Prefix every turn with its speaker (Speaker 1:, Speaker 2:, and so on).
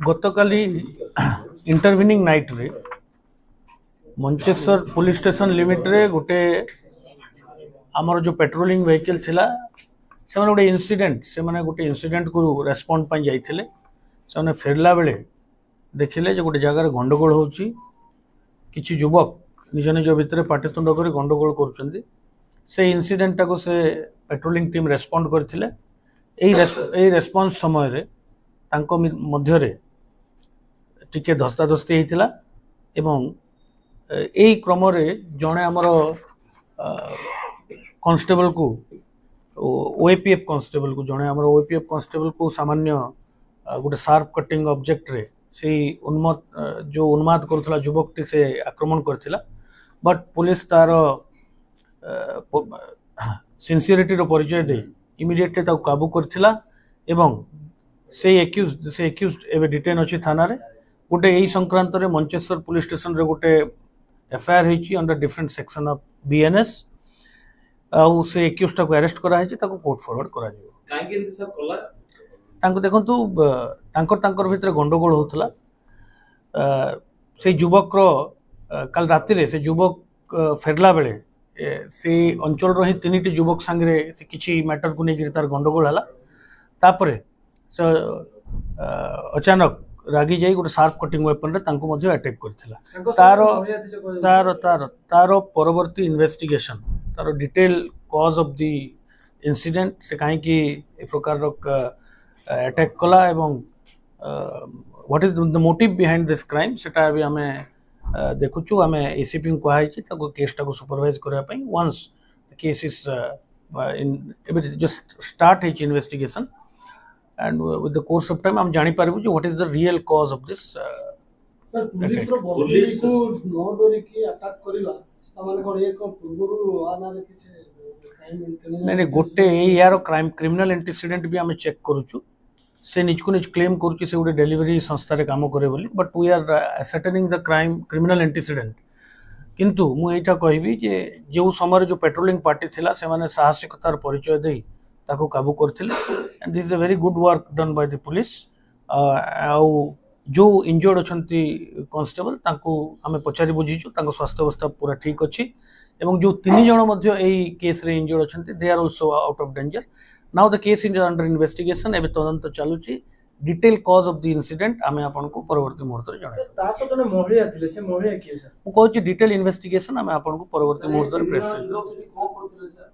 Speaker 1: गतकाली intervening night रे Mancheswar police station limit रे गोटे आमर जो पेट्रोलिंग व्हीकल थिला से माने गोटे इंसिडेंट को रेस्पॉन्ड पई जाइथिले से फेरला बेले देखिले जो गोटे जगार गंडगोल होची किछि युवक निज निज भितर पाटितुंड कर गंडगोल करुचंदी से इंसिडेंट को से पेट्रोलिंग टीम रेस्पॉन्ड करथिले एई रेस्पॉन्स समय रे तांको मध्य रे टिके धस्ताधस्ती होता एवं यही क्रम जड़े आमर कांस्टेबल को ओएपीएफ कांस्टेबल को जड़े आमर ओएपीएफ कांस्टेबल को सामान्य गोटे शार्प कटिंग ऑब्जेक्ट रे से उन्माद करुला युवकटी से आक्रमण करथिला बट पुलिस तार सिंसियरिटी रो परिचय दे इमिडिएटली ताको काबू करथिला एवं से एक्यूज्ड एवं डिटेन अच्छी थाना रे गोटे यही संक्रांत रे मंचेश्वर पुलिस स्टेशन रे गोटे एफआईआर होईची under different section of BNS आउ से एक्यूज्ड को अरेस्ट करा है ताको कोर्ट फॉरवर्ड करा जिवो काहे के सर कला तांको देखंतु तांकर भितर गंडगोल होतला से युवक रो कल राति रे से युवक फेरला बेले से अंचल रो ही तीनटी युवक संगे से किछि मैटर को लेकर तार गंडगोल हला तापरे से अचानक रागी जाई गोटे शार्प कटिंग वेपन रे तांको मध्य अटैक करथिला तारो परवर्ती investigation taro detail cause of the incident से काहे कि ए प्रकार रो अटैक कला एवं what is the motive behind this crime सेटा अभी हमें देखुछु हमें एसीपी को कहा कि ताको केसटा को सुपरवाइज करा पई once the case is in just start which investigation and with the course of time हम जानी पारिबु जे what is the real cause of this
Speaker 2: sir police रो बॉडी को नो डोरी की अटैक करिला तमाने कोन एक पूर्वरु आनारे किछ क्राइम इंटरनल
Speaker 1: नहीं गोटे यार क्राइम क्रिमिनल एंटीसीडेंट भी हमें चेक करूछु से निज को निज क्लेम करूछु से गोटे डिलीवरी संस्था रे काम करे बोली but we are ascertaining the crime criminal antecedent किंतु मु एटा कहबी जे जो समय जो पेट्रोलिंग पार्टी थिला से माने साहसिकतार परिचय देई ताको काबू करथिले and this is a very good work done by the police आउ जो इंजर्ड अछंती कांस्टेबल ताको हमें पचारि बुझीछु ताको स्वास्थ्य अवस्था पूरा ठीक अछि एवं जो तीन जण मध्य एई केस रे इंजर्ड अछंती they are also out of danger now the case is under investigation एबे तदंत चालुची detail cause of the incident हमें आपन को परवर्ती मुहूर्त रे जणाय
Speaker 2: तासो जने मोहरिया थिले से मोहरिया केस
Speaker 1: मु कहूची डिटेल इन्वेस्टिगेशन हमें आपन को परवर्ती मुहूर्त रे प्रेस
Speaker 2: को करथिले सर